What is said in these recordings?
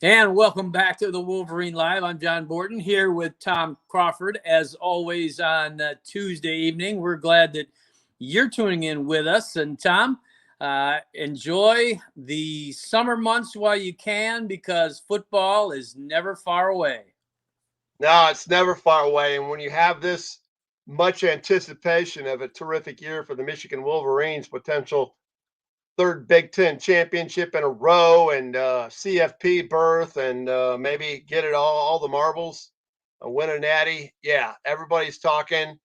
And welcome back to the Wolverine Live. I'm John Borton here with Tom Crawford. As always on Tuesday evening, we're glad that you're tuning in with us. And Tom, enjoy the summer months while you can because football is never far away. No, it's never far away. And when you have this much anticipation of a terrific year for the Michigan Wolverines, potential third Big Ten championship in a row, and CFP berth, and maybe get it all the marbles, win a natty. Yeah, everybody's talking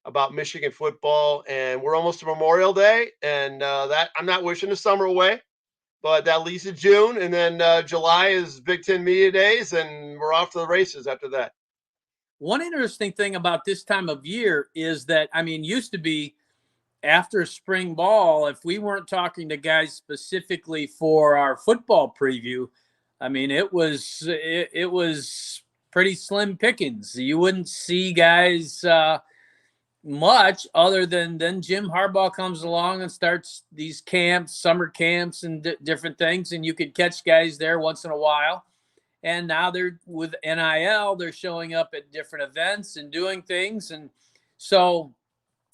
about Michigan football, and we're almost to Memorial Day, and that I'm not wishing the summer away, but that leads to June, and then July is Big Ten media days, and we're off to the races after that. One interesting thing about this time of year is that, used to be after spring ball, if we weren't talking to guys specifically for our football preview, it was pretty slim pickings. You wouldn't see guys much other than then Jim Harbaugh comes along and starts these camps, summer camps, and different things, and you could catch guys there once in a while. And now they're with NIL, they're showing up at different events and doing things, and so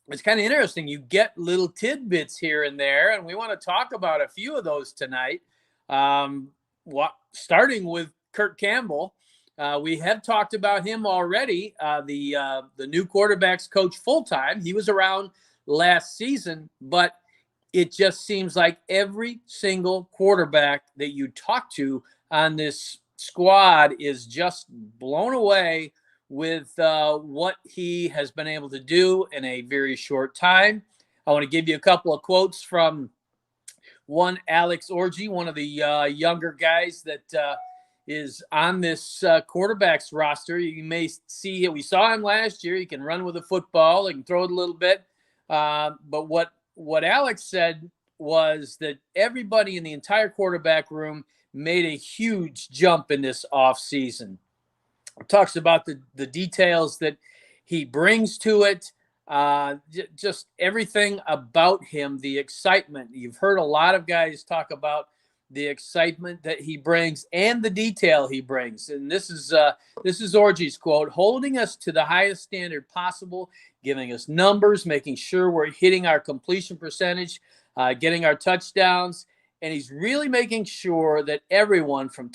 it's kind of interesting. You get little tidbits here and there, and we want to talk about a few of those tonight. Starting with Kirk Campbell, we have talked about him already. The new quarterbacks coach full time. He was around last season, but it just seems like every single quarterback that you talk to on this squad is just blown away with what he has been able to do in a very short time. I want to give you a couple of quotes from one Alex Orji, one of the younger guys that is on this quarterback's roster. You may see it. We saw him last year. He can run with a football. He can throw it a little bit. But what Alex said was that everybody in the entire quarterback room made a huge jump in this offseason. Talks about the details that he brings to it, just everything about him, the excitement. You've heard a lot of guys talk about the excitement that he brings and the detail he brings. And this is Orji's quote: holding us to the highest standard possible, giving us numbers, making sure we're hitting our completion percentage, getting our touchdowns. And he's really making sure that everyone from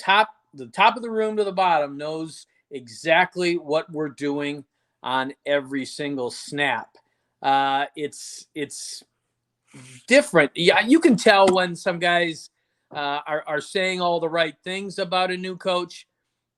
the top of the room to the bottom knows exactly what we're doing on every single snap. It's different. Yeah, you can tell when some guys are saying all the right things about a new coach,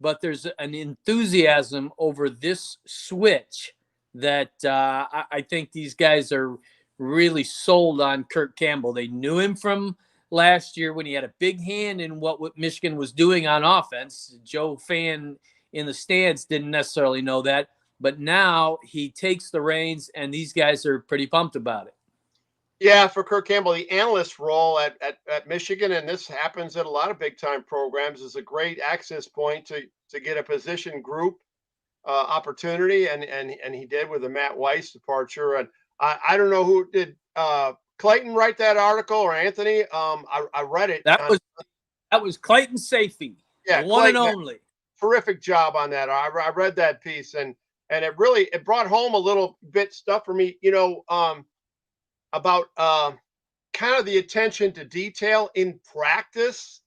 but there's an enthusiasm over this switch that I think these guys are really sold on Kirk Campbell. They knew him from last year when he had a big hand in what Michigan was doing on offense. Joe fan in the stands didn't necessarily know that, but now he takes the reins, and these guys are pretty pumped about it. Yeah, for Kirk Campbell, the analyst role at Michigan, and this happens at a lot of big-time programs, is a great access point to get a position group opportunity, and he did with the Matt Weiss departure. And I don't know who did Clayton write that article or Anthony. I read it. That was Clayton Safey, yeah, the one Clayton, and only. Terrific job on that. I read that piece, and it brought home a little bit stuff for me. About kind of the attention to detail in practice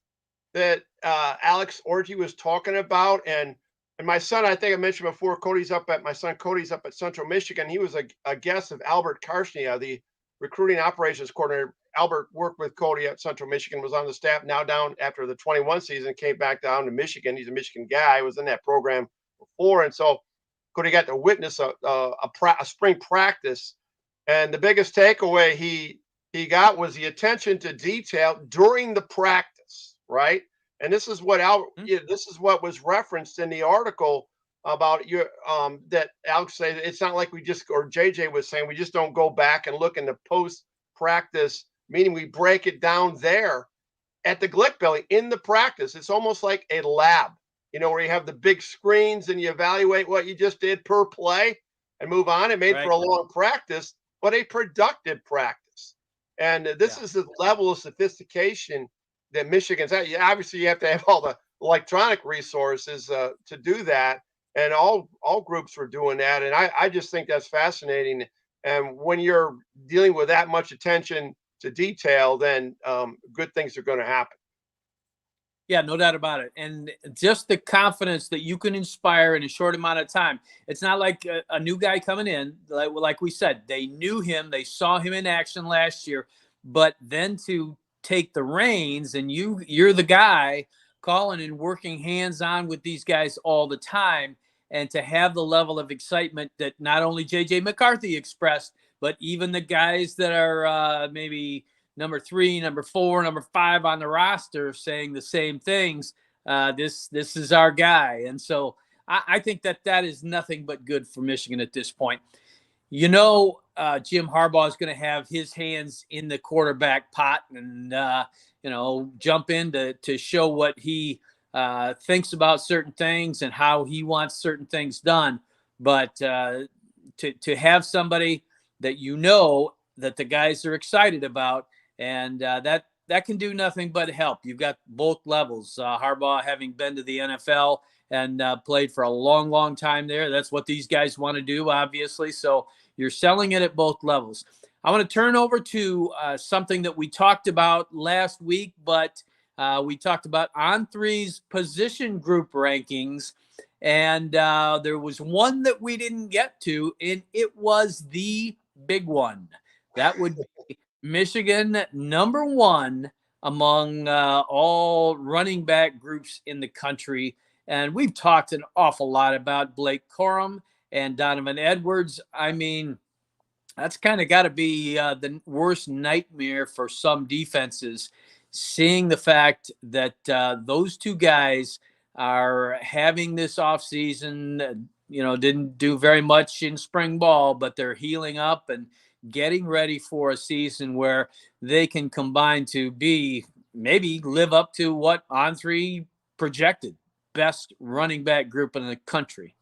that Alex Orji was talking about. And my son, I think I mentioned before, Cody's up at Central Michigan. He was a guest of Albert Karshnia, the recruiting operations coordinator. Albert worked with Cody at Central Michigan, was on the staff, now down after the 21 season, came back down to Michigan. He's a Michigan guy, was in that program before. And so Cody got to witness a spring practice. And the biggest takeaway he got was the attention to detail during the practice, right? And this is what was referenced in the article about that Alex said. It's not like or JJ was saying, we just don't go back and look in the post practice, meaning we break it down there at the Glick Belly in the practice. It's almost like a lab, where you have the big screens and you evaluate what you just did per play and move on. It made for a long practice, but a productive practice. And this is the level of sophistication that Michigan's at. Obviously, you have to have all the electronic resources to do that, and all groups were doing that, and I just think that's fascinating. And when you're dealing with that much attention to detail, then good things are going to happen. Yeah, no doubt about it. And just the confidence that you can inspire in a short amount of time. It's not like a new guy coming in. Like we said, they knew him. They saw him in action last year. But then to take the reins and you're the guy calling and working hands-on with these guys all the time, and to have the level of excitement that not only J.J. McCarthy expressed, but even the guys that are maybe – number 3, number 4, number 5 on the roster saying the same things. This is our guy. And so I think that is nothing but good for Michigan at this point. Jim Harbaugh is going to have his hands in the quarterback pot and, jump in to show what he thinks about certain things and how he wants certain things done. But to have somebody that that the guys are excited about, and that can do nothing but help. You've got both levels. Harbaugh having been to the NFL and played for a long, long time there. That's what these guys want to do, obviously. So you're selling it at both levels. I want to turn over to something that we talked about last week, but we talked about On3's position group rankings. And there was one that we didn't get to, and it was the big one. That would be Michigan number 1 among all running back groups in the country. And we've talked an awful lot about Blake Corum and Donovan Edwards. I mean, that's kind of got to be the worst nightmare for some defenses, seeing the fact that those two guys are having this offseason, didn't do very much in spring ball, but they're healing up and getting ready for a season where they can combine to maybe live up to what On3 projected best running back group in the country.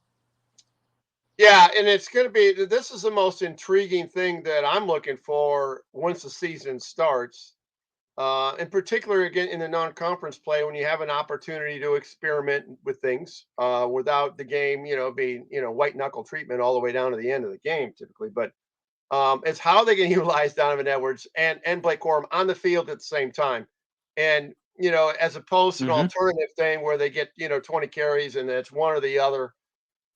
Yeah, and this is the most intriguing thing that I'm looking for once the season starts. In particular, again, in the non-conference play, when you have an opportunity to experiment with things without the game, being, white knuckle treatment all the way down to the end of the game, typically. But it's how they can utilize Donovan Edwards and Blake Corum on the field at the same time. And, as opposed to an alternative thing where they get, 20 carries and it's one or the other.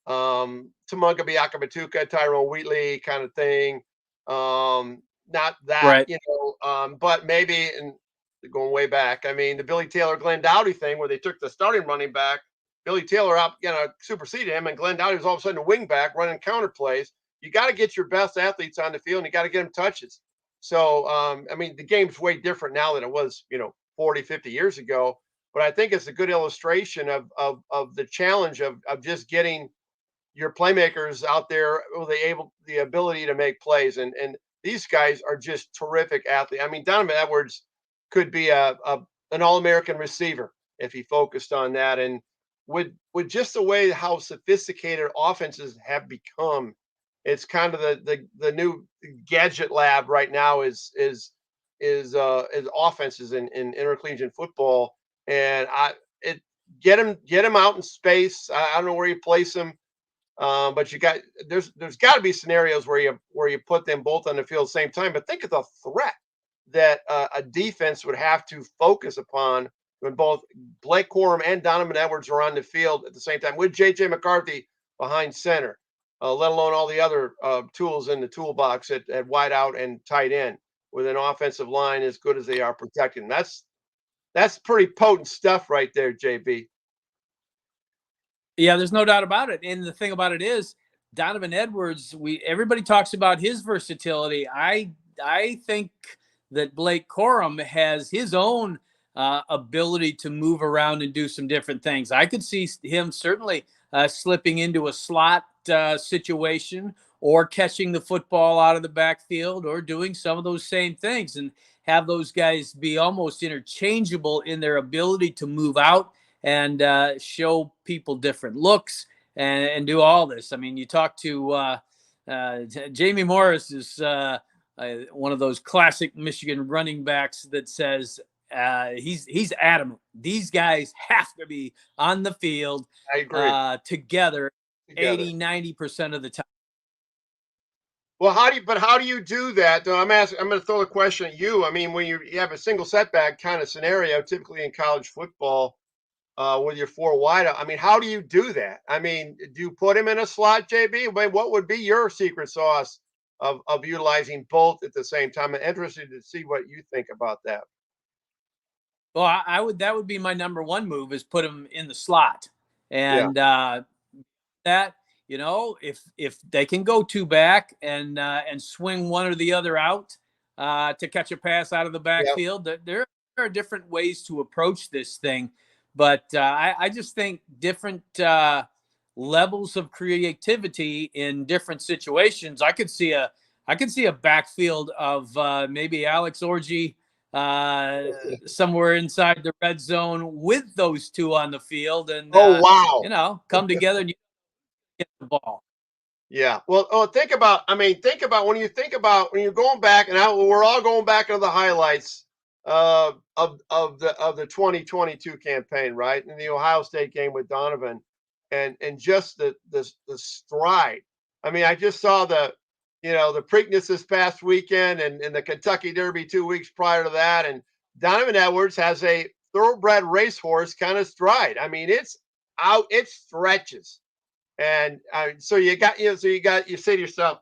Tamunga Biaka-Matuka, Tyrone Wheatley kind of thing. Not that, right. But maybe, and going way back, I mean, the Billy Taylor, Glenn Dowdy thing where they took the starting running back, Billy Taylor out, superseded him, and Glenn Dowdy was all of a sudden a wing back running counter plays. You got to get your best athletes on the field, and you got to get them touches. So, I mean, the game's way different now than it was, 40, 50 years ago. But I think it's a good illustration of the challenge of just getting your playmakers out there with the ability to make plays. And these guys are just terrific athletes. I mean, Donovan Edwards could be an All-American receiver if he focused on that. And with just the way how sophisticated offenses have become, it's kind of the new gadget lab right now is offenses in intercollegiate football. And get him out in space. I don't know where you place him. But there's got to be scenarios where you put them both on the field at the same time. But think of the threat that a defense would have to focus upon when both Blake Corum and Donovan Edwards are on the field at the same time, with J.J. McCarthy behind center, let alone all the other tools in the toolbox at wide out and tight end, with an offensive line as good as they are protecting. That's pretty potent stuff right there, JB. Yeah, there's no doubt about it. And the thing about it is, Donovan Edwards, everybody talks about his versatility. I think that Blake Corum has his own ability to move around and do some different things. I could see him certainly slipping into a slot situation, or catching the football out of the backfield, or doing some of those same things, and have those guys be almost interchangeable in their ability to move out and show people different looks and do all this. I mean, you talk to Jamie Morris is one of those classic Michigan running backs that says he's adamant. These guys have to be on the field I agree. Together 80-90% of the time. Well, how do you do that? I'm going to throw the question at you. I mean, when you have a single setback kind of scenario, typically in college football, with your four wide, I mean, how do you do that? I mean, do you put him in a slot, JB? I mean, what would be your secret sauce of utilizing both at the same time? I'm interested to see what you think about that. Well, I would. That would be my number one move, is put him in the slot, and that, you know, if they can go two back and swing one or the other out to catch a pass out of the backfield, there are different ways to approach this thing. But I just think different levels of creativity in different situations. I could see a backfield of maybe Alex Orji somewhere inside the red zone with those two on the field, and you know, come together and get the ball. Yeah. Well, think about when you're going back, and we're all going back into the highlights of the 2022 campaign, right? In the Ohio State game with Donovan, and just the stride. I mean, I just saw the Preakness this past weekend, and the Kentucky Derby 2 weeks prior to that, and Donovan Edwards has a thoroughbred racehorse kind of stride. I mean, it stretches. And so you say to yourself,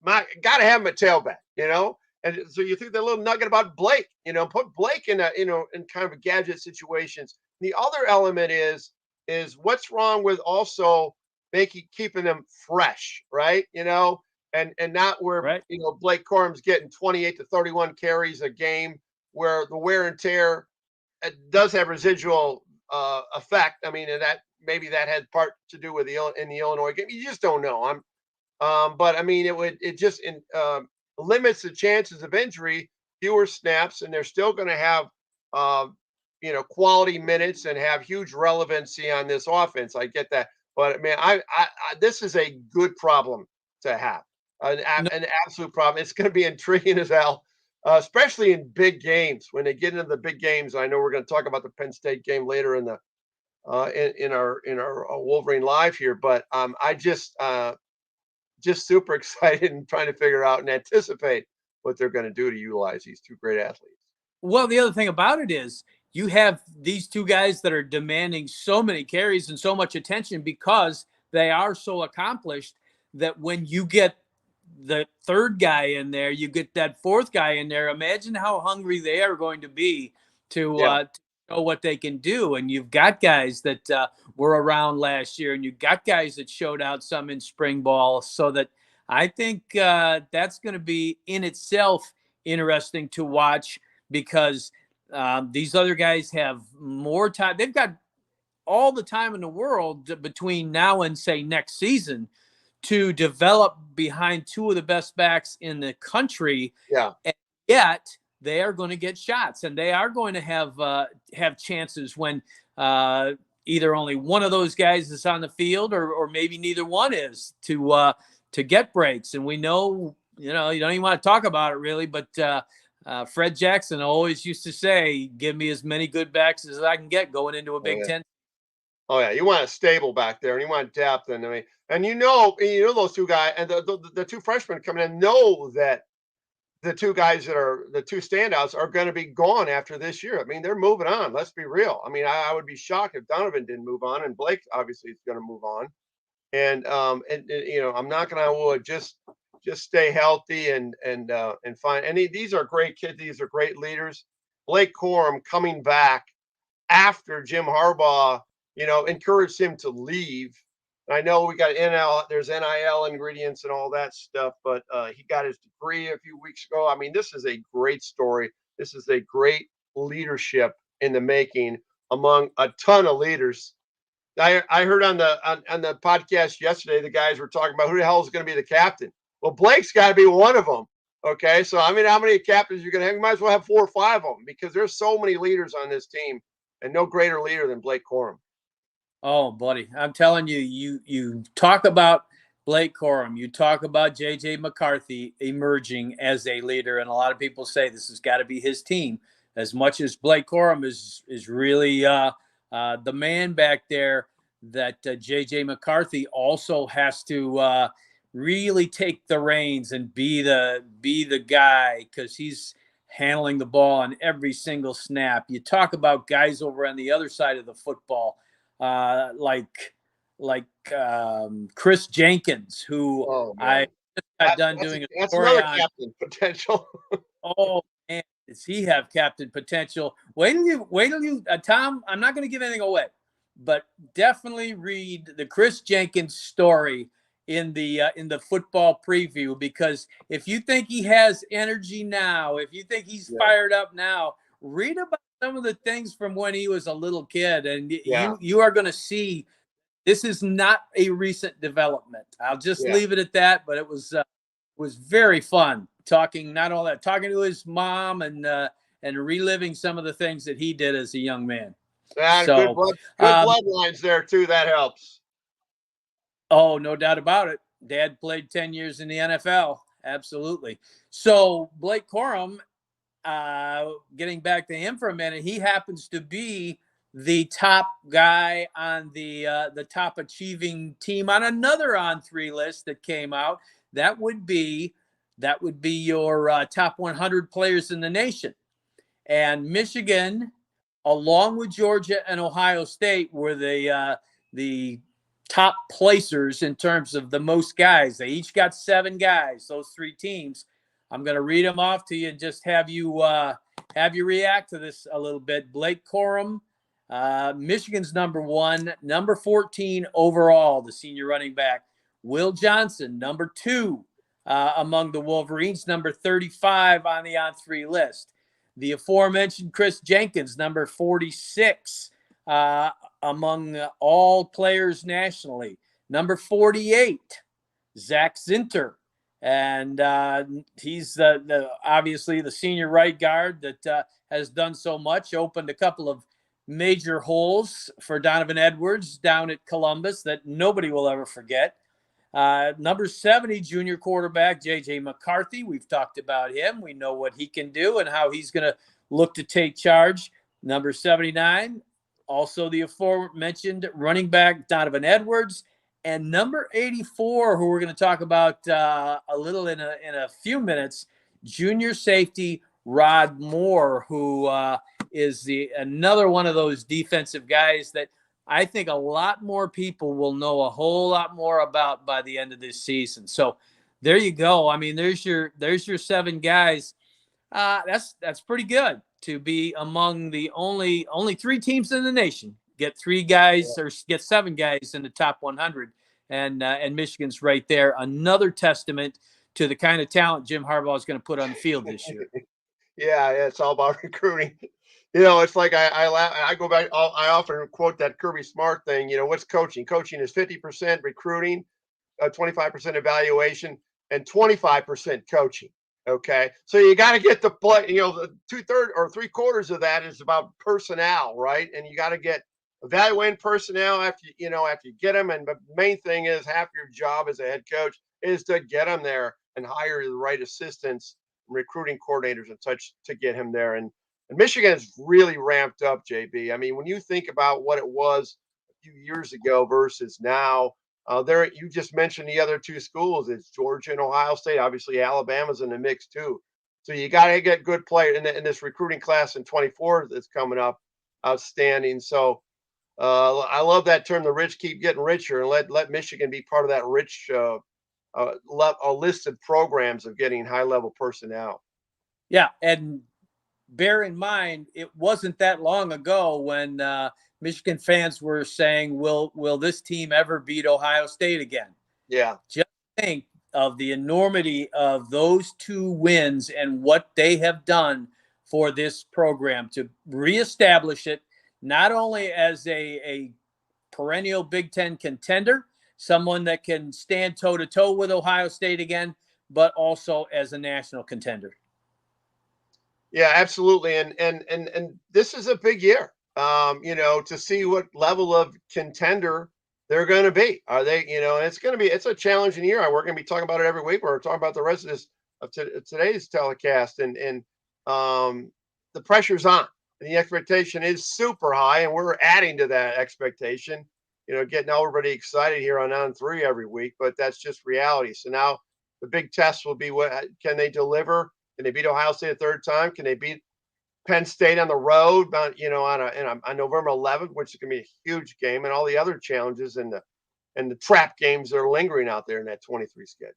got to have him at tailback, you know? And so you think that little nugget about Blake, put Blake in in kind of a gadget situations. The other element is what's wrong with also keeping them fresh, right? And not where, Blake Corum's getting 28 to 31 carries a game, where the wear and tear does have residual effect. I mean, and that maybe that had part to do with in the Illinois game. You just don't know. But I mean, it just limits the chances of injury, fewer snaps, and they're still going to have quality minutes and have huge relevancy on this offense. I get that, but man, I this is a good problem to have, an absolute problem. It's going to be intriguing as hell. Especially in big games, when they get into the big games. I know we're going to talk about the Penn State game later in the in our Wolverine Live here, but I just super excited and trying to figure out and anticipate what they're going to do to utilize these two great athletes. Well, the other thing about it is you have these two guys that are demanding so many carries and so much attention because they are so accomplished, that when you get the third guy in there, you get that fourth guy in there. Imagine how hungry they are going to be to know what they can do. And you've got guys that were around last year, and you've got guys that showed out some in spring ball. So that I think that's going to be in itself interesting to watch, because these other guys have more time. They've got all the time in the world between now and, say, next season to develop behind two of the best backs in the country. Yeah. And yet they are going to get shots, and they are going to have chances when either only one of those guys is on the field, or maybe neither one is, to get breaks. And we know, you don't even want to talk about it really, but Fred Jackson always used to say, give me as many good backs as I can get going into a Big Ten. Oh yeah, you want a stable back there, and you want depth, and I mean, and those two guys, and the two freshmen coming in know that the two guys that are the two standouts are going to be gone after this year. I mean, they're moving on. Let's be real. I mean, I would be shocked if Donovan didn't move on, and Blake obviously is going to move on. And I'm knocking on wood. Just stay healthy and find. And these are great kids. These are great leaders. Blake Corum coming back after Jim Harbaugh, encouraged him to leave. I know we got there's NIL ingredients and all that stuff, but he got his degree a few weeks ago. I mean, this is a great story. This is a great leadership in the making among a ton of leaders. I heard on the podcast yesterday, the guys were talking about who the hell is going to be the captain. Well, Blake's got to be one of them. Okay, so I mean, how many captains you're going to have? You might as well have 4 or 5 of them, because there's so many leaders on this team, and no greater leader than Blake Corum. Oh, buddy, I'm telling you, you talk about Blake Corum, you talk about J.J. McCarthy emerging as a leader, and a lot of people say this has got to be his team. as much as Blake Corum is really the man back there, that J.J. McCarthy also has to really take the reins and be the guy, because he's handling the ball on every single snap. You talk about guys over on the other side of the football, like Chris Jenkins, who I just got done doing a story another on. Captain potential. Oh man, does he have captain potential? Wait till you, Tom. I'm not going to give anything away, but definitely read the Chris Jenkins story in the football preview, because if you think he has energy now, if you think he's fired up now, read about some of the things from when he was a little kid, and you are going to see this is not a recent development. I'll just leave it at that. But it was very fun talking to his mom and reliving some of the things that he did as a young man. So, good bloodlines there too. That helps. Oh, no doubt about it. Dad played 10 years in the NFL. Absolutely. So Blake Corum, getting back to him for a minute, he happens to be the top guy on the top achieving team on another On3 list that came out. That would be your top 100 players in the nation. And Michigan, along with Georgia and Ohio State, were the top placers in terms of the most guys. They each got 7 guys, those 3 teams. I'm going to read them off to you and just have you react to this a little bit. Blake Corum, Michigan's number 1, number 14 overall, the senior running back. Will Johnson, number 2 among the Wolverines, number 35 on the On3 list. The aforementioned Chris Jenkins, number 46 among all players nationally. Number 48, Zach Zinter. And he's obviously the senior right guard that has done so much, opened a couple of major holes for Donovan Edwards down at Columbus that nobody will ever forget. Number 70, junior quarterback, J.J. McCarthy. We've talked about him. We know what he can do and how he's going to look to take charge. Number 79, also the aforementioned running back, Donovan Edwards. And number 84, who we're going to talk about a little in a few minutes, junior safety, Rod Moore, who is another one of those defensive guys that I think a lot more people will know a whole lot more about by the end of this season. So there you go. I mean, there's your 7 guys. That's pretty good to be among the only 3 teams in the nation get 3 guys or get 7 guys in the top 100, and Michigan's right there. Another testament to the kind of talent Jim Harbaugh is going to put on the field this year. Yeah, it's all about recruiting. It's like I go back. I often quote that Kirby Smart thing. What's coaching? Coaching is 50% recruiting, 25% evaluation, and 25% coaching. Okay, so you got to get the play. The 2/3 or 3/4 of that is about personnel, right? And you got to get evaluating personnel after you get them. And the main thing is half your job as a head coach is to get them there and hire the right assistants, recruiting coordinators, and such to get him there. And Michigan has really ramped up, JB. I mean, when you think about what it was a few years ago versus now, there you just mentioned the other 2 schools. It's Georgia and Ohio State. Obviously, Alabama's in the mix too. So you got to get good players in this recruiting class in 24 that's coming up. Outstanding. So I love that term. The rich keep getting richer, and let Michigan be part of that rich list of programs of getting high level personnel. Yeah, and bear in mind, it wasn't that long ago when Michigan fans were saying, will this team ever beat Ohio State again? Yeah. Just think of the enormity of those 2 wins and what they have done for this program to reestablish it, not only as a perennial Big Ten contender, someone that can stand toe-to-toe with Ohio State again, but also as a national contender. Yeah, absolutely. And this is a big year, to see what level of contender they're going to be. Are they, it's a challenging year. We're going to be talking about it every week. We're talking about the rest of today's telecast. And the pressure's on. And the expectation is super high, and we're adding to that expectation. Getting everybody excited here on On3 every week, but that's just reality. So now the big test will be, what can they deliver? Can they beat Ohio State a third time? Can they beat Penn State on the road, on November 11th, which is going to be a huge game, and all the other challenges and the trap games that are lingering out there in that 23 schedule.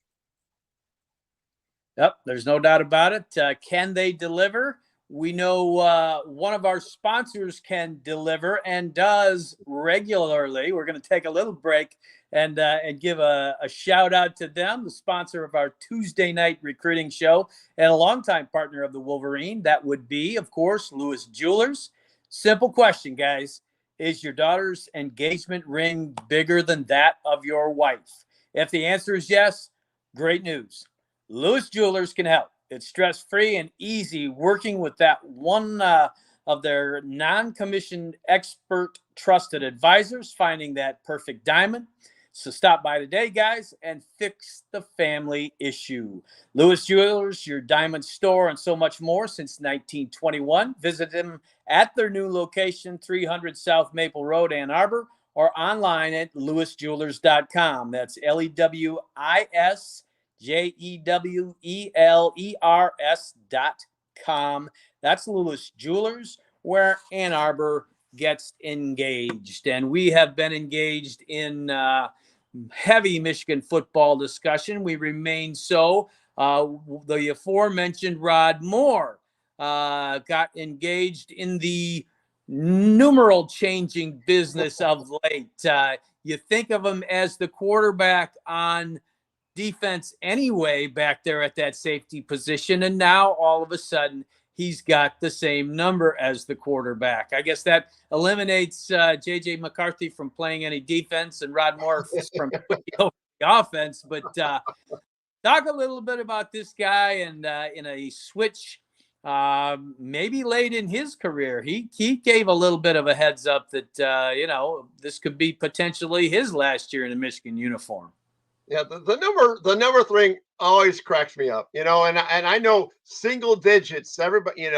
Yep, there's no doubt about it. Can they deliver? We know one of our sponsors can deliver and does regularly. We're going to take a little break and give a shout out to them, the sponsor of our Tuesday night recruiting show and a longtime partner of the Wolverine. That would be, of course, Lewis Jewelers. Simple question, guys. Is your daughter's engagement ring bigger than that of your wife? If the answer is yes, great news. Lewis Jewelers can help. It's stress-free and easy working with that one of their non-commissioned expert trusted advisors, finding that perfect diamond. So stop by today, guys, and fix the family issue. Lewis Jewelers, your diamond store, and so much more since 1921. Visit them at their new location, 300 South Maple Road, Ann Arbor, or online at lewisjewelers.com. That's LewisJewelers.com. That's Lewis Jewelers, where Ann Arbor gets engaged. And we have been engaged in heavy Michigan football discussion. We remain so. The aforementioned Rod Moore got engaged in the numeral changing business of late. You think of him as the quarterback on defense anyway back there at that safety position, and now all of a sudden he's got the same number as the quarterback. I guess that eliminates J.J. McCarthy from playing any defense and Rod Moore from the offense. But talk a little bit about this guy and in a switch maybe late in his career. He gave a little bit of a heads up that, this could be potentially his last year in a Michigan uniform. Yeah, the number thing always cracks me up, and I know single digits, everybody, and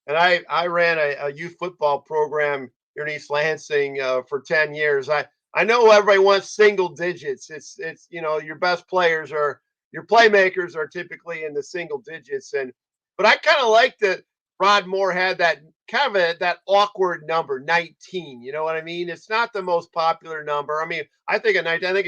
I ran a youth football program here in East Lansing for 10 years. I know everybody wants single digits. It's your best players or your playmakers are typically in the single digits, but I kind of like that Rod Moore had that kind of that awkward number, 19. You know what I mean? It's not the most popular number. I mean, I think of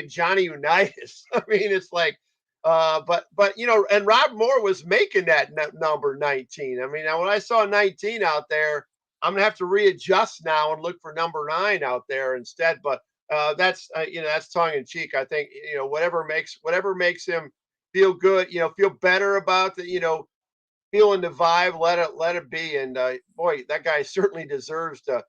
Johnny Unitas. I mean, it's like, but and Rod Moore was making that number 19. I mean, now when I saw 19 out there, I'm gonna have to readjust now and look for number 9 out there instead. But that's tongue in cheek. I think whatever makes him feel good, feel better about the feeling the vibe, let it be. And boy, that guy certainly deserves to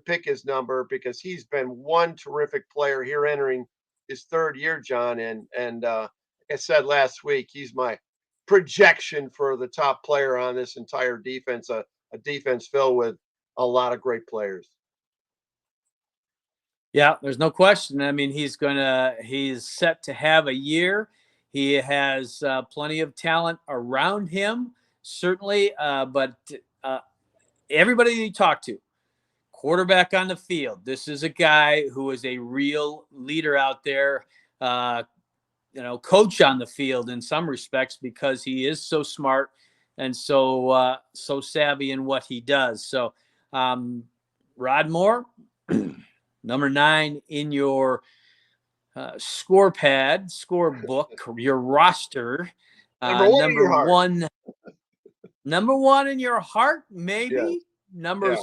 pick his number because he's been one terrific player here entering his third year, John. And like I said last week, he's my projection for the top player on this entire defense, a defense filled with a lot of great players. Yeah, there's no question. I mean, he's set to have a year. He has plenty of talent around him. Certainly, but everybody you talk to, quarterback on the field, this is a guy who is a real leader out there, coach on the field in some respects because he is so smart and so savvy in what he does. So, Rod Moore, number 9 in your scorebook, your roster, number one in your heart, maybe. Yeah. Number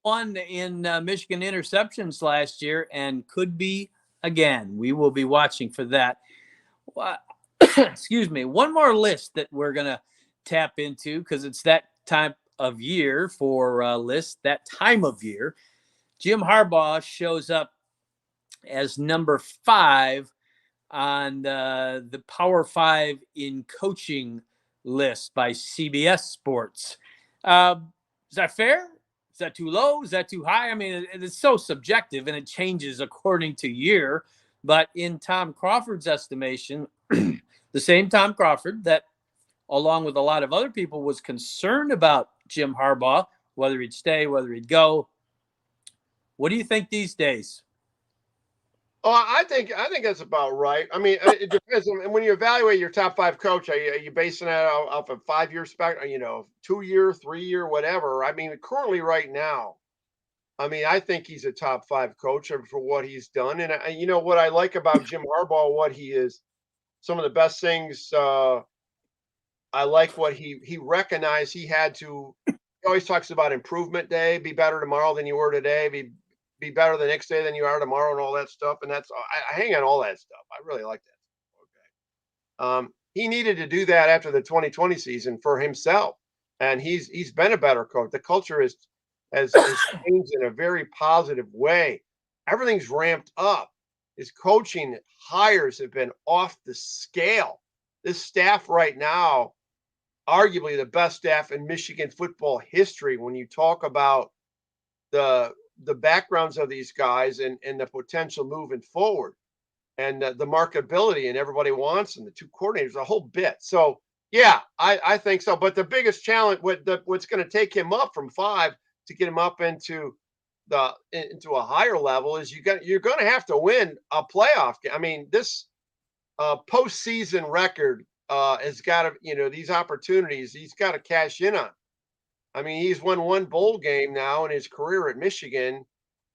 1 in Michigan interceptions last year, and could be again. We will be watching for that. Excuse me. One more list that we're gonna tap into because it's that time of year for lists. That time of year, Jim Harbaugh shows up as number 5 on the Power 5 in coaching list by CBS Sports. Is that fair? Is that too low? Is that too high? I mean, it's so subjective and it changes according to year. But in Tom Crawford's estimation, the same Tom Crawford that, along with a lot of other people, was concerned about Jim Harbaugh, whether he'd stay, whether he'd go. What do you think these days? Oh, I think that's about right. I mean, it depends. And when you evaluate your top 5 coach, are you basing that off a 5-year spec, 2-year, 3-year, whatever? I mean, currently right now, I mean, I think he's a top 5 coach for what he's done. And what I like about Jim Harbaugh, what he is, some of the best things. I like what he recognized he had to. He always talks about improvement day, be better tomorrow than you were today, be better the next day than you are tomorrow, and all that stuff. And that's I hang on all that stuff. I really like that. Okay. He needed to do that after the 2020 season for himself, and he's been a better coach. The culture has changed in a very positive way. Everything's ramped up. His coaching hires have been off the scale. This staff right now, arguably the best staff in Michigan football history. When you talk about the backgrounds of these guys and the potential moving forward, and the marketability, and everybody wants them, the 2 coordinators, a whole bit. So yeah, I think so. But the biggest challenge, what's going to take him up from 5 to get him up into a higher level, is you're going to have to win a playoff game. I mean, this postseason record has got to, these opportunities he's got to cash in on. I mean, he's won 1 bowl game now in his career at Michigan,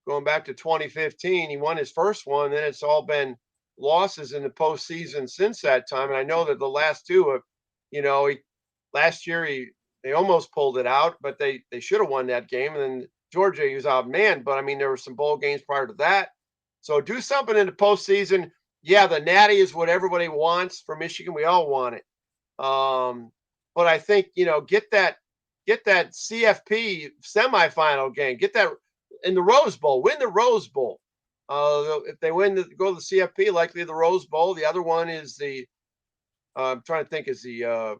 going back to 2015. He won his first one, then it's all been losses in the postseason since that time. And I know that the last 2 have, last year they almost pulled it out, but they should have won that game. And then Georgia, he was outmanned. But I mean, there were some bowl games prior to that. So do something in the postseason. Yeah, the Natty is what everybody wants for Michigan. We all want it. But I think, get that CFP semifinal game. Get that in the Rose Bowl. Win the Rose Bowl. If they go to the CFP, likely the Rose Bowl. The other one is I'm trying to think, is the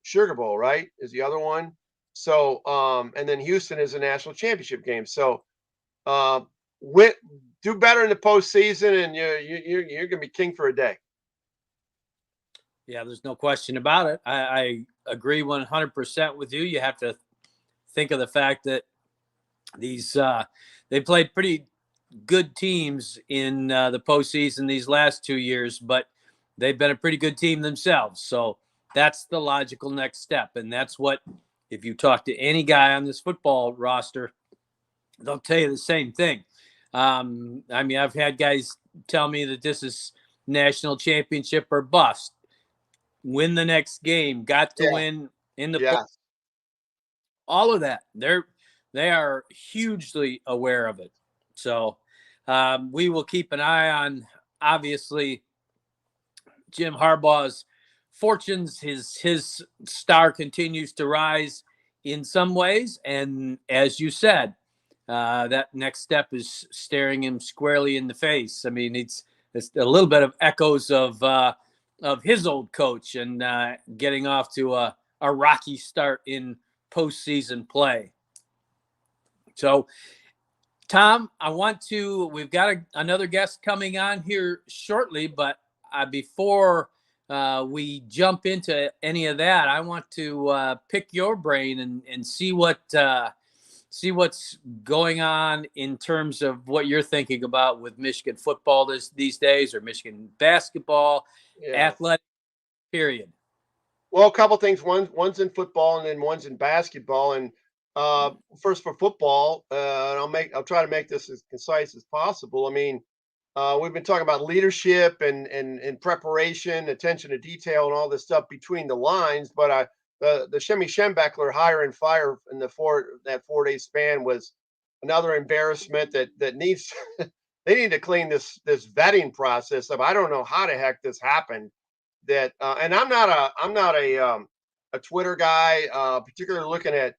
Sugar Bowl, right? Is the other one. So, and then Houston is a national championship game. So, do better in the postseason, and you're going to be king for a day. Yeah, there's no question about it. I agree 100% with you. You have to think of the fact that they played pretty good teams in the postseason these last 2 years, but they've been a pretty good team themselves. So that's the logical next step. And that's what, if you talk to any guy on this football roster, they'll tell you the same thing. I mean, I've had guys tell me that this is national championship or bust. Win the next game, got to win in the all of that. They are hugely aware of it. So we will keep an eye on, obviously, Jim Harbaugh's fortunes. His star continues to rise in some ways, and as you said, that next step is staring him squarely in the face. I mean, it's a little bit of echoes of his old coach, and getting off to a rocky start in postseason play. So, Tom, we've got another guest coming on here shortly, but before we jump into any of that, I want to pick your brain and see what's going on in terms of what you're thinking about with Michigan football these days, or Michigan basketball, athletic, period. Well, a couple things. One's in football, and then one's in basketball. And first for football, and I'll try to make this as concise as possible. I mean, we've been talking about leadership and preparation, attention to detail, and all this stuff between the lines. But the Shemi Schembechler hire and fire in that 4-day span was another embarrassment that needs they need to clean this vetting process up. I don't know how the heck this happened. That and I'm not a Twitter guy, particularly looking at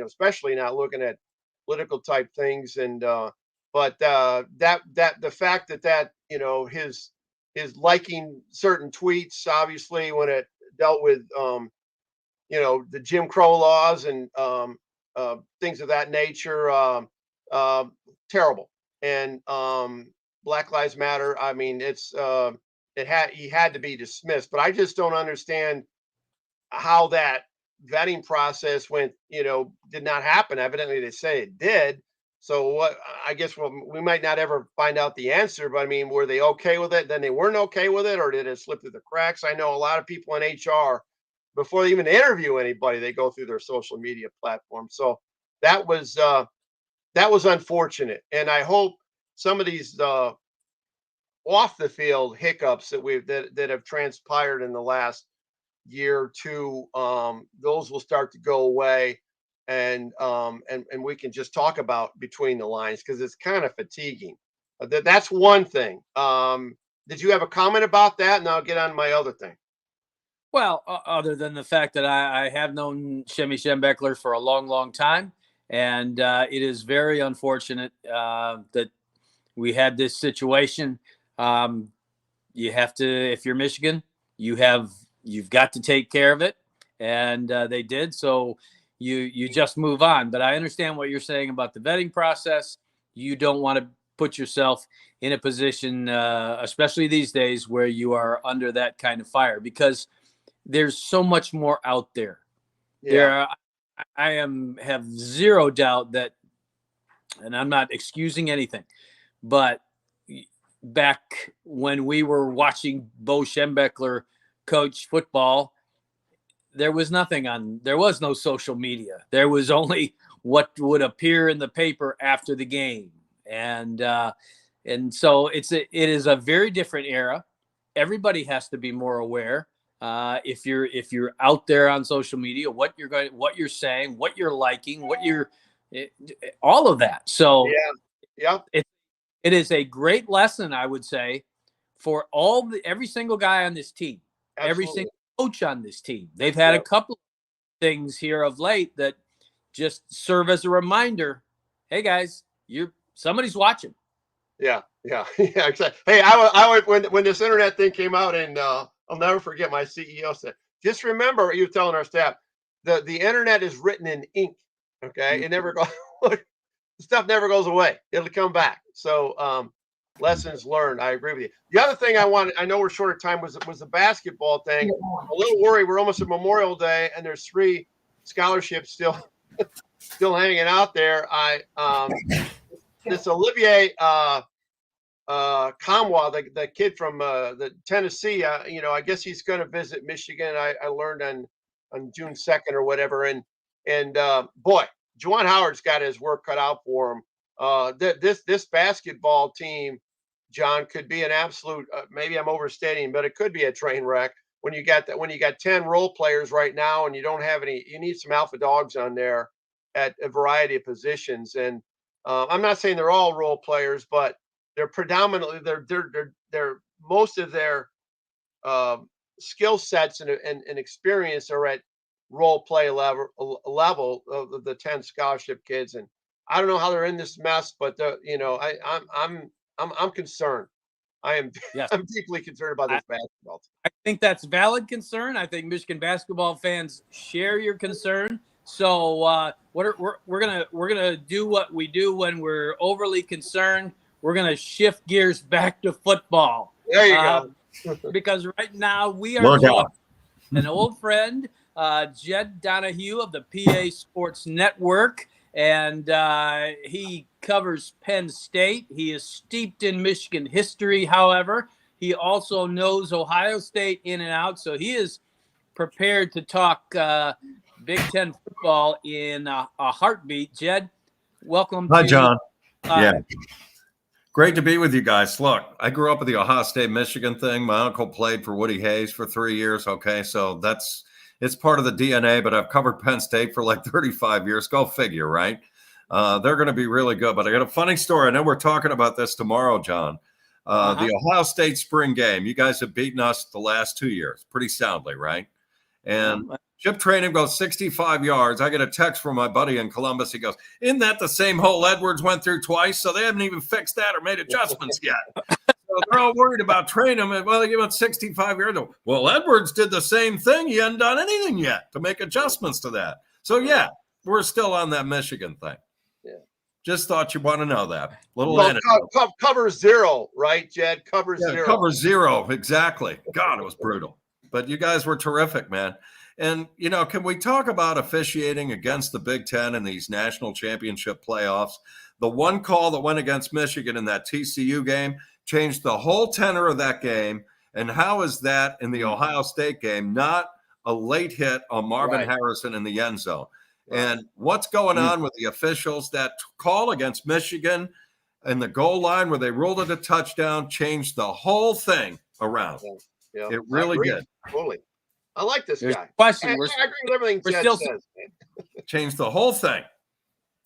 especially not looking at political type things, and but that the fact that his liking certain tweets, obviously when it dealt with the Jim Crow laws and things of that nature, terrible. And Black Lives Matter. I mean, he had to be dismissed. But I just don't understand how that vetting process did not happen. Evidently, they say it did. So what? I guess we might not ever find out the answer. But I mean, were they okay with it? Then they weren't okay with it, or did it slip through the cracks? I know a lot of people in HR, before they even interview anybody, they go through their social media platform. So that was unfortunate, and I hope some of these off the field hiccups that have transpired in the last year or two, those will start to go away, and we can just talk about between the lines, because it's kind of fatiguing. That's one thing. Did you have a comment about that? And I'll get on my other thing. Well, other than the fact that I have known Shimmy Schembechler for a long, long time, and it is very unfortunate that we had this situation. You have to, if you're Michigan, you've got to take care of it, and they did. So you just move on. But I understand what you're saying about the vetting process. You don't want to put yourself in a position, especially these days, where you are under that kind of fire, because there's so much more out there. Yeah. I have zero doubt that, and I'm not excusing anything, but back when we were watching Bo Schembechler coach football, there was no social media. There was only what would appear in the paper after the game. And so it is a very different era. Everybody has to be more aware. If you're out there on social media, what you're saying, what you're liking, all of that. So yeah. It is a great lesson, I would say, for every single guy on this team, Absolutely. Every single coach on this team. They've had a couple of things here of late that just serve as a reminder. Hey guys, somebody's watching. Yeah, exactly. Hey, I when this internet thing came out, and I'll never forget, my CEO said, "Just remember," you were telling our staff, the internet is written in ink. Okay, it never goes. Stuff never goes away. It'll come back. So lessons learned. I agree with you. The other thing I know we're short of time, was the basketball thing. A little worried. We're almost at Memorial Day, and there's 3 scholarships still hanging out there. This Olivier Kamwa, the kid from the Tennessee, I guess he's going to visit Michigan. I learned on June 2nd or whatever. And boy, Juwan Howard's got his work cut out for him. This basketball team, John, could be an absolute. Maybe I'm overstating, but it could be a train wreck when you got 10 role players right now, and you don't have any. You need some alpha dogs on there at a variety of positions. And I'm not saying they're all role players, but they're predominantly they're most of their skill sets and experience are at role play level of the 10 scholarship kids. And I don't know how they're in this mess, but I'm concerned. I'm deeply concerned about this basketball team. I think that's valid concern. I think Michigan basketball fans share your concern. So we're gonna do what we do when we're overly concerned. We're gonna shift gears back to football. There you go. Because right now we are joined an old friend, Jed Donahue of the PA Sports Network, and he covers Penn State. He is steeped in Michigan history, however. He also knows Ohio State in and out, so he is prepared to talk Big Ten football in a heartbeat. Jed, welcome. Hi, John. Yeah. Great to be with you guys. Look, I grew up with the Ohio State, Michigan thing. My uncle played for Woody Hayes for 3 years. Okay, so it's part of the DNA, but I've covered Penn State for like 35 years. Go figure, right? They're going to be really good. But I got a funny story. I know we're talking about this tomorrow, John. The Ohio State spring game, you guys have beaten us the last 2 years pretty soundly, right? And Chip Trainum goes 65 yards. I get a text from my buddy in Columbus. He goes, "Isn't that the same hole Edwards went through twice? So they haven't even fixed that or made adjustments yet." So they're all worried about Trainum. And, well, they give him 65 yards. Well, Edwards did the same thing. He hadn't done anything yet to make adjustments to that. So, yeah, we're still on that Michigan thing. Yeah. Just thought you want to know that. Cover zero, right, Jed? Cover zero. Cover zero, exactly. God, it was brutal. but you guys were terrific, man. And, can we talk about officiating against the Big Ten in these national championship playoffs? The one call that went against Michigan in that TCU game changed the whole tenor of that game. And how is that in the Ohio State game not a late hit on Marvin Harrison in the end zone? And what's going on with the officials? That call against Michigan and the goal line where they ruled it a touchdown changed the whole thing around. Yeah. It really did. Fully. I like this guy. Question. I agree with everything Chad says. Changed the whole thing.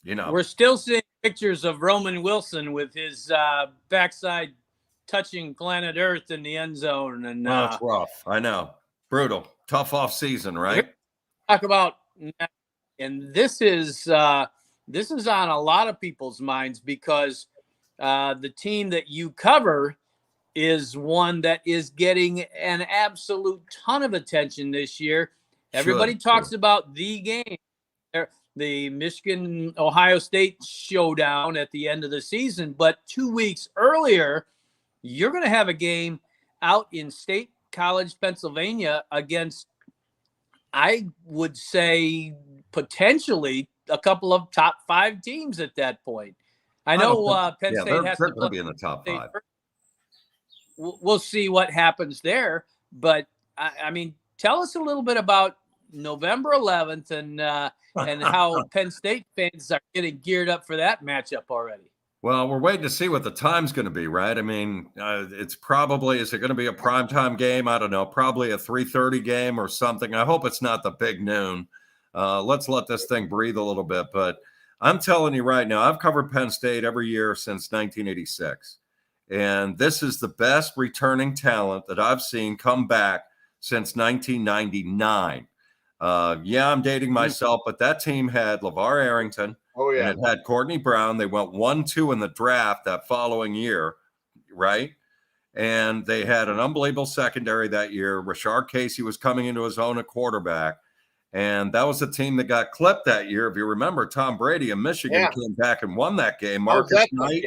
We're still seeing pictures of Roman Wilson with his backside touching planet Earth in the end zone. And it's rough. I know. Brutal. Tough off season, right? Talk about, and this is on a lot of people's minds because the team that you cover is one that is getting an absolute ton of attention this year. Everybody talks about the game, the Michigan-Ohio State showdown at the end of the season. But 2 weeks earlier, you're going to have a game out in State College, Pennsylvania against, I would say, potentially a couple of top 5 teams at that point. I know Penn State has to be in the top 5. We'll see what happens there. But, I mean, tell us a little bit about November 11th and how Penn State fans are getting geared up for that matchup already. Well, we're waiting to see what the time's going to be, right? I mean, it's probably, is it going to be a primetime game? I don't know, probably a 3:30 game or something. I hope it's not the big noon. Let's let this thing breathe a little bit. But I'm telling you right now, I've covered Penn State every year since 1986. And this is the best returning talent that I've seen come back since 1999. I'm dating myself, but that team had LeVar Arrington. Oh, yeah. And it had Courtney Brown. They went 1-2 in the draft that following year, right? And they had an unbelievable secondary that year. Rashard Casey was coming into his own at quarterback. And that was the team that got clipped that year. If you remember, Tom Brady and Michigan came back and won that game. Marcus Knight.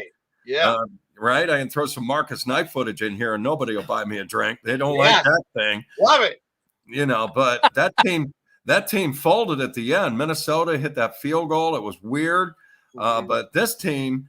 Right? I can throw some Marcus Knight footage in here and nobody will buy me a drink. They don't like that thing. Love it. But that team folded at the end. Minnesota hit that field goal. It was weird. But this team,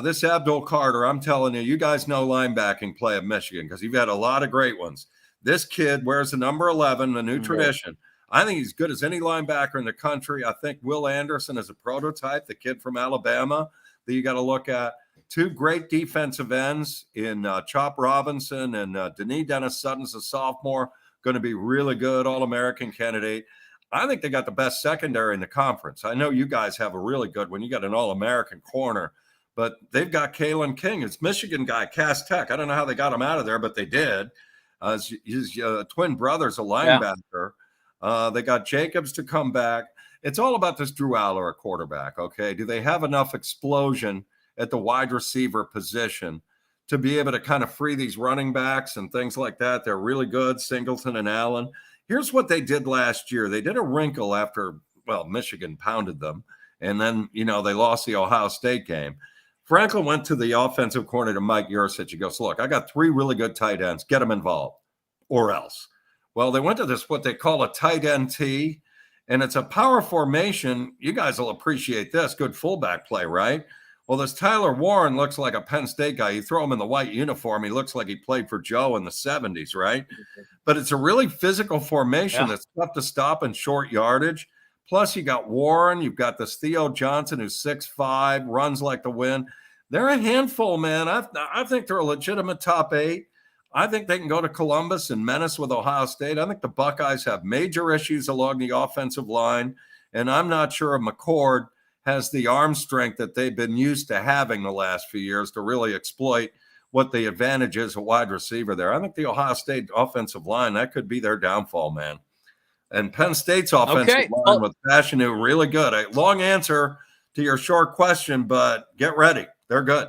this Abdul Carter, I'm telling you, you guys know linebacking play at Michigan because you've had a lot of great ones. This kid wears the number 11, the new tradition. I think he's good as any linebacker in the country. I think Will Anderson is a prototype, the kid from Alabama that you got to look at. 2 great defensive ends in Chop Robinson and Denis Dennis Sutton's a sophomore, going to be really good, All-American candidate. I think they got the best secondary in the conference. I know you guys have a really good one. You got an All-American corner, but they've got Kalen King. It's Michigan guy, Cass Tech. I don't know how they got him out of there, but they did. His twin brother's a linebacker. They got Jacobs to come back. It's all about this Drew Aller at quarterback, okay? Do they have enough explosion at the wide receiver position to be able to kind of free these running backs and things like that? They're really good, Singleton and Allen. Here's what they did last year. They did a wrinkle after, Michigan pounded them. And then, they lost the Ohio State game. Franklin went to the offensive coordinator, Mike Yursich. He goes, look, I got 3 really good tight ends. Get them involved or else. Well, they went to this, what they call a tight end T. And it's a power formation. You guys will appreciate this. Good fullback play, right? Well, this Tyler Warren looks like a Penn State guy. You throw him in the white uniform, he looks like he played for Joe in the 70s, right? But it's a really physical formation that's tough to stop in short yardage. Plus, you got Warren. You've got this Theo Johnson, who's 6'5", runs like the wind. They're a handful, man. I think they're a legitimate top 8. I think they can go to Columbus and menace with Ohio State. I think the Buckeyes have major issues along the offensive line, and I'm not sure if McCord has the arm strength that they've been used to having the last few years to really exploit what the advantage is a wide receiver there. I think the Ohio State offensive line, that could be their downfall, man. And Penn State's offensive line with Fashanu, really good. A long answer to your short question, but get ready. They're good.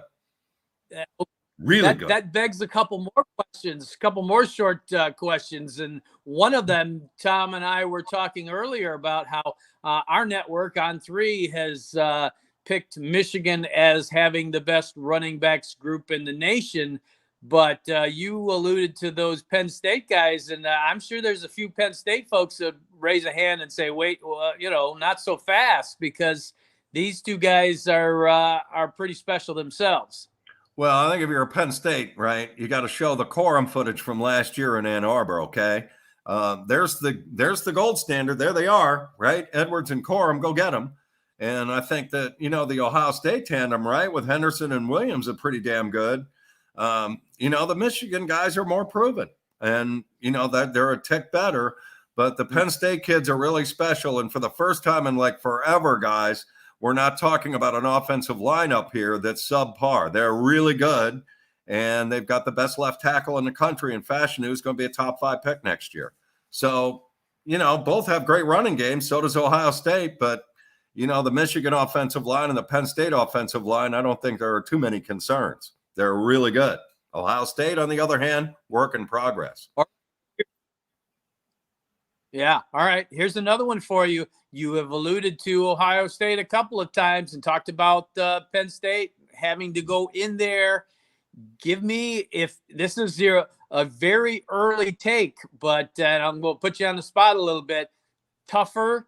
Really good. That begs a couple more questions, a couple more short questions. And one of them, Tom and I were talking earlier about how our network On3 has picked Michigan as having the best running backs group in the nation. But you alluded to those Penn State guys, and I'm sure there's a few Penn State folks that raise a hand and say, "Wait, well, not so fast," because these two guys are pretty special themselves. Well, I think if you're a Penn State, right, you got to show the quorum footage from last year in Ann Arbor. Okay, there's the gold standard. There they are, right? Edwards and Corum, go get them. And I think that the Ohio State tandem, right, with Henderson and Williams, are pretty damn good. The Michigan guys are more proven, and that they're a tick better. But the Penn State kids are really special, and for the first time in like forever, guys, we're not talking about an offensive lineup here that's subpar. They're really good, and they've got the best left tackle in the country in Fashion, who's going to be a top 5 pick next year. So, both have great running games. So does Ohio State, but the Michigan offensive line and the Penn State offensive line, I don't think there are too many concerns. They're really good. Ohio State, on the other hand, work in progress. Yeah. All right. Here's another one for you. You have alluded to Ohio State a couple of times and talked about Penn State having to go in there. Give me, if this is a very early take, but I'm going to put you on the spot a little bit. Tougher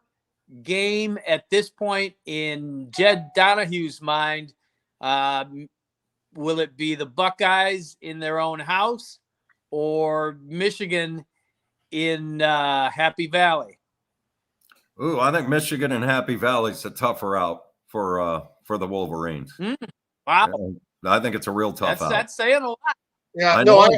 game at this point in Jed Donahue's mind. Will it be the Buckeyes in their own house or Michigan in Happy Valley? Ooh, I think Michigan and Happy Valley is a tougher out for the Wolverines. Wow. I think it's a real tough out. That's saying a lot. Yeah, I no, know.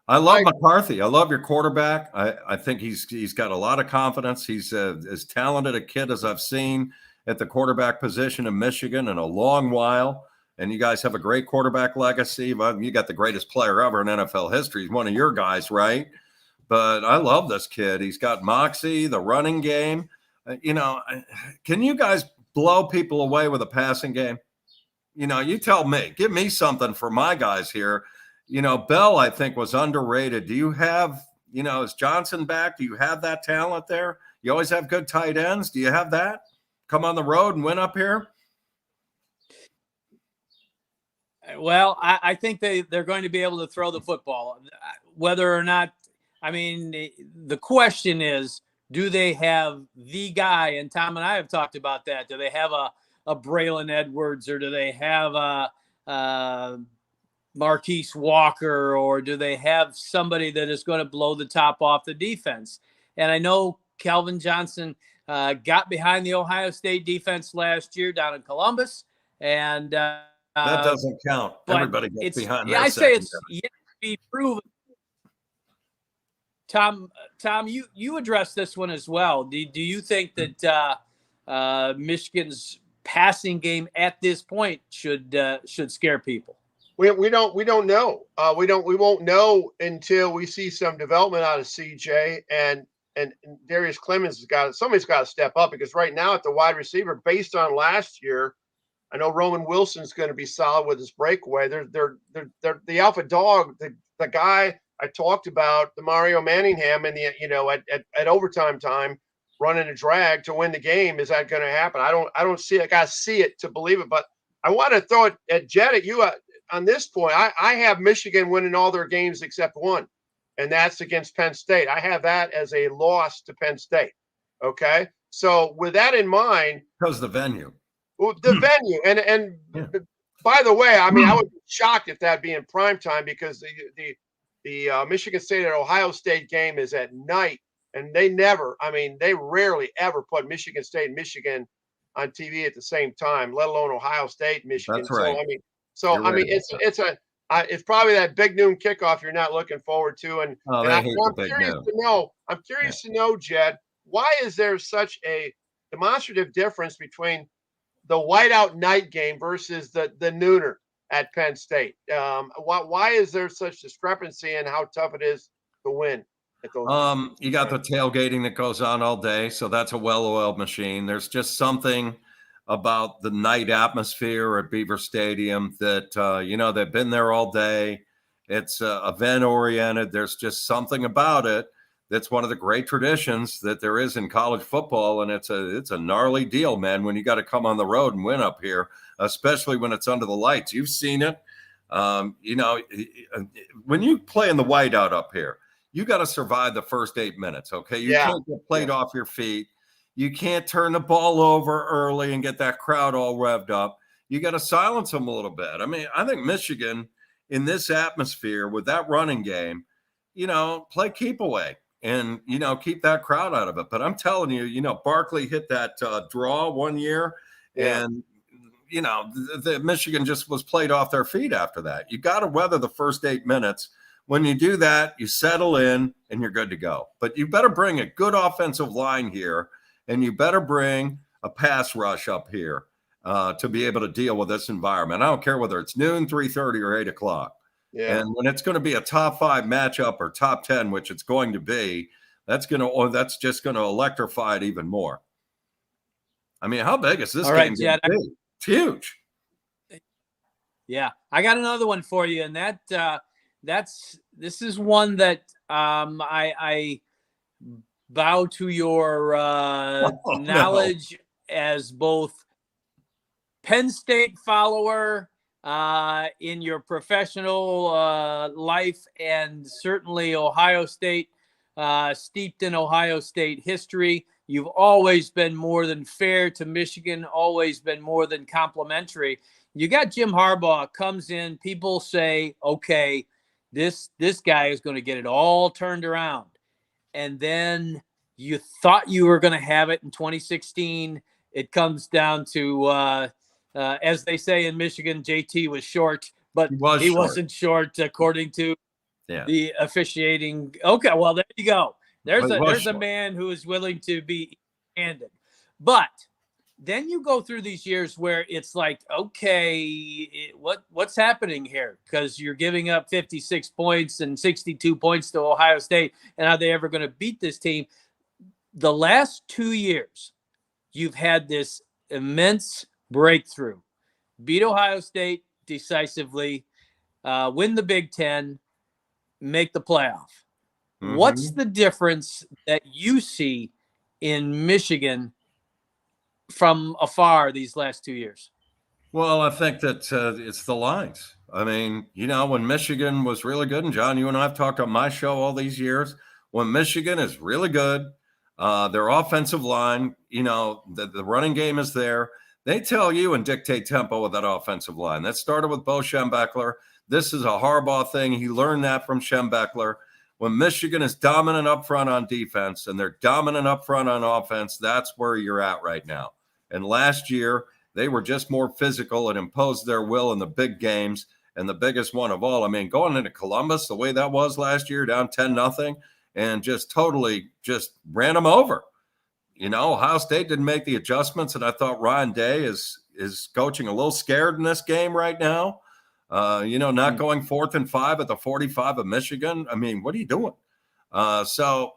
I love McCarthy. I love your quarterback. I think he's got a lot of confidence. He's as talented a kid as I've seen at the quarterback position in Michigan in a long while. And you guys have a great quarterback legacy. You got the greatest player ever in NFL history. He's one of your guys, right? But I love this kid. He's got moxie, the running game. Can you guys blow people away with a passing game? You tell me. Give me something for my guys here. Bell, I think, was underrated. Do you have, is Johnson back? Do you have that talent there? You always have good tight ends. Do you have that? Come on the road and win up here? Well, I think they're going to be able to throw the football. Whether or not, the question is, do they have the guy? And Tom and I have talked about that. Do they have a Braylon Edwards, or do they have a Marquise Walker, or do they have somebody that is going to blow the top off the defense? And I know Calvin Johnson got behind the Ohio State defense last year down in Columbus, and that doesn't count. Everybody gets behind. Yeah, I say it's yet to be proven. Tom, you addressed this one as well. Do you think that Michigan's passing game at this point should scare people? We don't know. We won't know until we see some development out of CJ and Darius Clemens somebody's got to step up, because right now at the wide receiver, based on last year, I know Roman Wilson's going to be solid with his breakaway. They're the alpha dog, the guy I talked about, the Mario Manningham, and at overtime time running a drag to win the game. Is that going to happen? I don't see it. I got to see it to believe it. But I want to throw it at Jed, at you on this point. I have Michigan winning all their games except one, and that's against Penn State. I have that as a loss to Penn State. Okay, so with that in mind, because the venue. The venue, and yeah. By the way, I would be shocked if that'd be in prime time, because the Michigan State and Ohio State game is at night, and they rarely ever put Michigan State and Michigan on TV at the same time, let alone Ohio State and Michigan. That's right. It's probably that big noon kickoff you're not looking forward to, and I'm curious to know, Jed, why is there such a demonstrative difference between the whiteout night game versus the nooner at Penn State? Why is there such discrepancy in how tough it is to win at those? You got the tailgating that goes on all day, so that's a well-oiled machine. There's just something about the night atmosphere at Beaver Stadium that they've been there all day. It's event-oriented. There's just something about it that's one of the great traditions that there is in college football, and it's a gnarly deal, man, when you got to come on the road and win up here, especially when it's under the lights. You've seen it. You know, when you play in the whiteout up here, you got to survive the first 8 minutes. Okay. You can't get played off your feet. You can't turn the ball over early and get that crowd all revved up. You got to silence them a little bit. I mean, I think Michigan in this atmosphere with that running game, you know, play keep away and, you know, keep that crowd out of it. But I'm telling you, you know, Barkley hit that draw one year and, you know, the Michigan just was played off their feet after that. You got to weather the first 8 minutes. When you do that, you settle in and you're good to go. But you better bring a good offensive line here, and you better bring a pass rush up here to be able to deal with this environment. I don't care whether it's noon, 3:30, or 8 o'clock. Yeah. And when it's going to be a top 5 matchup or top 10, which it's going to be, that's just going to electrify it even more. I mean, how big is this game? Yeah, it's huge. Yeah, I got another one for you, and this is one that I bow to your knowledge as both Penn State follower in your professional life, and certainly Ohio State, steeped in Ohio State history. You've always been more than fair to Michigan, always been more than complimentary. You got Jim Harbaugh comes in, people say, okay, this guy is going to get it all turned around. And then you thought you were going to have it in 2016. It comes down to, as they say in Michigan, JT was short, but he wasn't short according to the officiating. Okay, well, there you go. There's a man who is willing to be handed. But then you go through these years where it's like, okay, what's happening here? Because you're giving up 56 points and 62 points to Ohio State, and are they ever going to beat this team? The last 2 years, you've had this immense breakthrough. Beat Ohio State decisively, win the Big Ten, make the playoff. Mm-hmm. What's the difference that you see in Michigan from afar these last 2 years? Well, I think that it's the lines. I mean, you know, when Michigan was really good, and John, you and I have talked on my show all these years, when Michigan is really good, their offensive line, you know, the running game is there. They tell you and dictate tempo with that offensive line. That started with Bo Schembechler. This is a Harbaugh thing. He learned that from Schembechler. When Michigan is dominant up front on defense and they're dominant up front on offense, that's where you're at right now. And last year, they were just more physical and imposed their will in the big games. And the biggest one of all, I mean, going into Columbus, the way that was last year, down 10-0, and just totally just ran them over. You know, Ohio State didn't make the adjustments, and I thought Ryan Day is coaching a little scared in this game right now. You know, not going 4th and 5 at the 45 of Michigan. I mean, what are you doing? So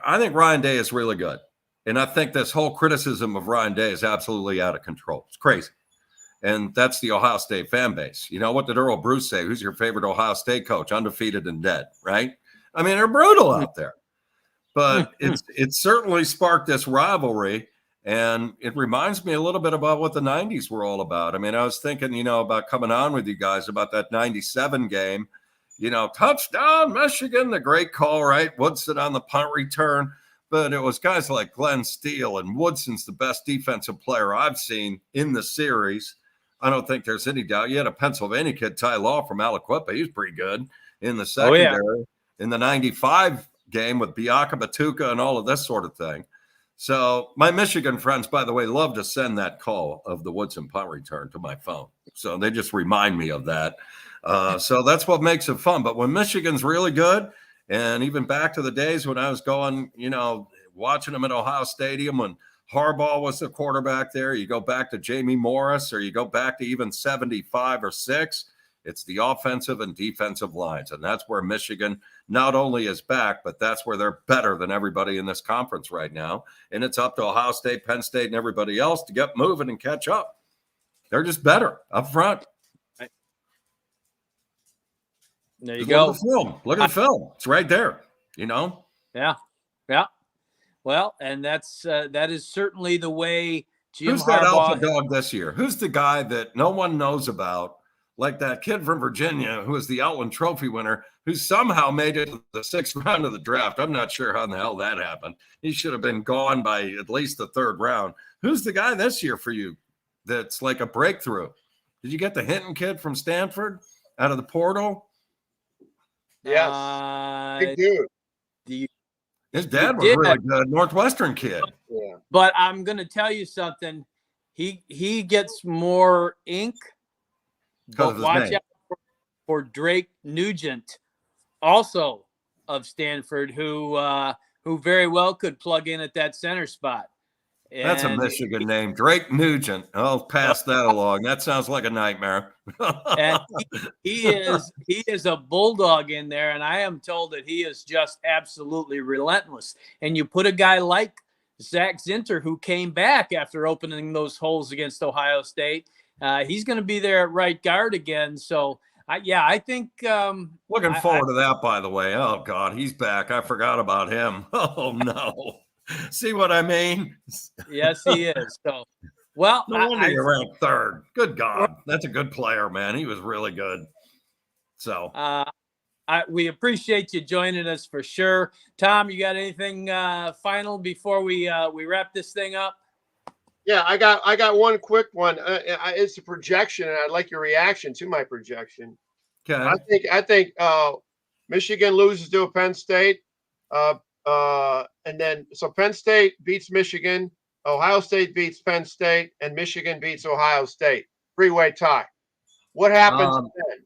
I think Ryan Day is really good. And I think this whole criticism of Ryan Day is absolutely out of control. It's crazy. And that's the Ohio State fan base. You know, what did Earl Bruce say? Who's your favorite Ohio State coach? Undefeated and dead, right? I mean, they're brutal out there. But it certainly sparked this rivalry. And it reminds me a little bit about what the 90s were all about. I mean, I was thinking, you know, about coming on with you guys about that 97 game. You know, touchdown, Michigan, the great call, right? Woodson on the punt return. But it was guys like Glenn Steele, and Woodson's the best defensive player I've seen in the series. I don't think there's any doubt. You had a Pennsylvania kid, Ty Law from Aliquippa. He was pretty good in the secondary in the 95 game with Biaka Batuka and all of this sort of thing. So my Michigan friends, by the way, love to send that call of the Woodson punt return to my phone. So they just remind me of that. So that's what makes it fun. But when Michigan's really good, and even back to the days when I was going, you know, watching them at Ohio Stadium when Harbaugh was the quarterback there, you go back to Jamie Morris, or you go back to even 75 or 6, it's the offensive and defensive lines. And that's where Michigan not only is back, but that's where they're better than everybody in this conference right now. And it's up to Ohio State, Penn State, and everybody else to get moving and catch up. They're just better up front. There you go. Look at the film. It's right there, you know? Yeah. Yeah. Well, and that is certainly the way Jim Who's Harbaugh. That alpha dog this year? Who's the guy that no one knows about, like that kid from Virginia who was the Outland Trophy winner, who somehow made it to the 6th round of the draft. I'm not sure how in the hell that happened. He should have been gone by at least the 3rd round. Who's the guy this year for you that's like a breakthrough? Did you get the Hinton kid from Stanford out of the portal? Yes. Big dude. His dad was really good, Northwestern kid. Yeah. But I'm going to tell you something. He gets more ink. But watch out for Drake Nugent, also of Stanford, who very well could plug in at that center spot. And that's a Michigan name, Drake Nugent. I'll pass that along. That sounds like a nightmare. And he is a bulldog in there, and I am told that he is just absolutely relentless. And you put a guy like Zach Zinter, who came back after opening those holes against Ohio State. He's going to be there at right guard again. So, I think looking forward to that, by the way. Oh, God, he's back. I forgot about him. Oh, no. See what I mean? Yes, he is. So, well, no wonder you're ranked 3rd. Good God. That's a good player, man. He was really good. So, we appreciate you joining us for sure. Tom, you got anything final before we wrap this thing up? Yeah, I got one quick one. It's a projection, and I'd like your reaction to my projection. Okay. I think Michigan loses to Penn State, and then so Penn State beats Michigan, Ohio State beats Penn State, and Michigan beats Ohio State. 3-way tie. What happens then?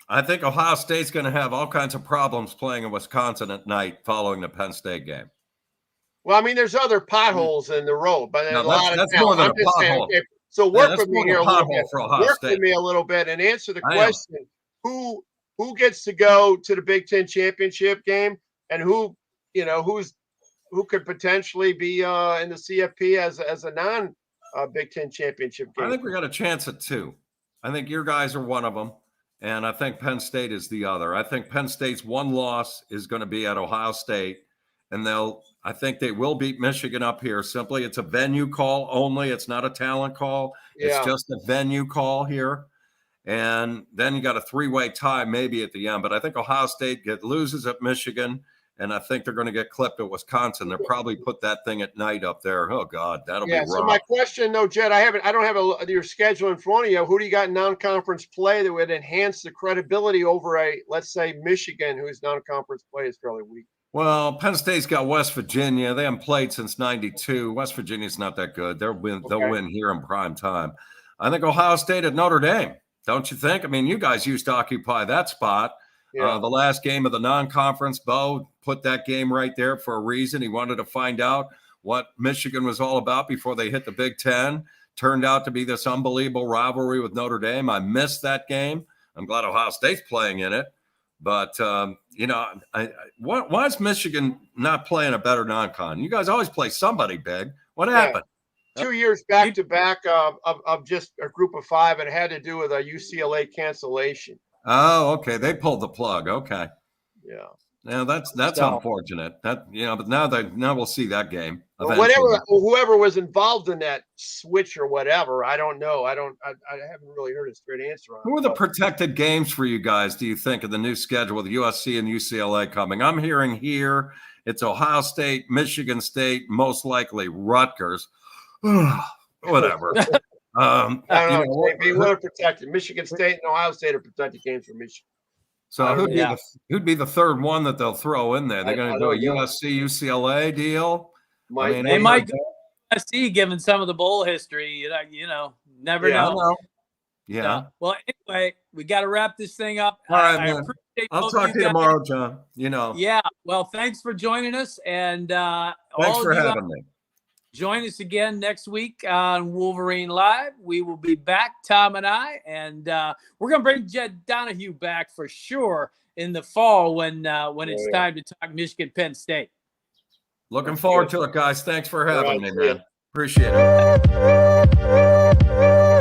I think Ohio State's going to have all kinds of problems playing in Wisconsin at night following the Penn State game. Well, I mean, there's other potholes in the road, but no, that's more than a pothole. Saying, okay, so work with me here a little bit. Work with me a little bit and answer the question: Who gets to go to the Big Ten championship game, and who could potentially be in the CFP as a non Big Ten championship game? I think we got a chance at 2. I think your guys are one of them, and I think Penn State is the other. I think Penn State's one loss is going to be at Ohio State, and I think they will beat Michigan up here. Simply, it's a venue call only. It's not a talent call. Yeah. It's just a venue call here. And then you got a 3-way tie maybe at the end. But I think Ohio State loses at Michigan, and I think they're going to get clipped at Wisconsin. They'll probably put that thing at night up there. Oh, God, that'll be rough. So my question, though, Jed, I don't have your schedule in front of you. Who do you got in non-conference play that would enhance the credibility over let's say, Michigan, whose non-conference play is fairly weak? Well, Penn State's got West Virginia. They haven't played since '92. West Virginia's not that good. They'll win here in prime time. I think Ohio State at Notre Dame. Don't you think? I mean, you guys used to occupy that spot. Yeah. The last game of the non-conference, Bo put that game right there for a reason. He wanted to find out what Michigan was all about before they hit the Big Ten. Turned out to be this unbelievable rivalry with Notre Dame. I missed that game. I'm glad Ohio State's playing in it. But, why is Michigan not playing a better non-con? You guys always play somebody big. What happened? 2 years back-to-back of just a group of 5, and it had to do with a UCLA cancellation. Oh, okay. They pulled the plug. Okay. Yeah. Now that's unfortunate. But now we'll see that game. Whoever was involved in that switch or whatever, I don't know. I haven't really heard a straight answer on it. Who are the protected games for you guys, do you think, of the new schedule with USC and UCLA coming? I'm hearing here it's Ohio State, Michigan State, most likely Rutgers. Whatever. I don't know. What are protected? Michigan State and Ohio State are protected games for Michigan. So who'd be the 3rd one that they'll throw in there? They're going to do a USC UCLA deal. They might go USC, given some of the bowl history. Never know. Yeah. So, well, anyway, we got to wrap this thing up. All right, man. I'll talk to you tomorrow, John. Yeah. Well, thanks for joining us, and thanks for having me. Join us again next week on Wolverine Live. We will be back, Tom and I, and we're going to bring Jed Donahue back for sure in the fall when it's time to talk Michigan Penn State. Looking forward to it, guys. Thanks for having me, man. Appreciate it.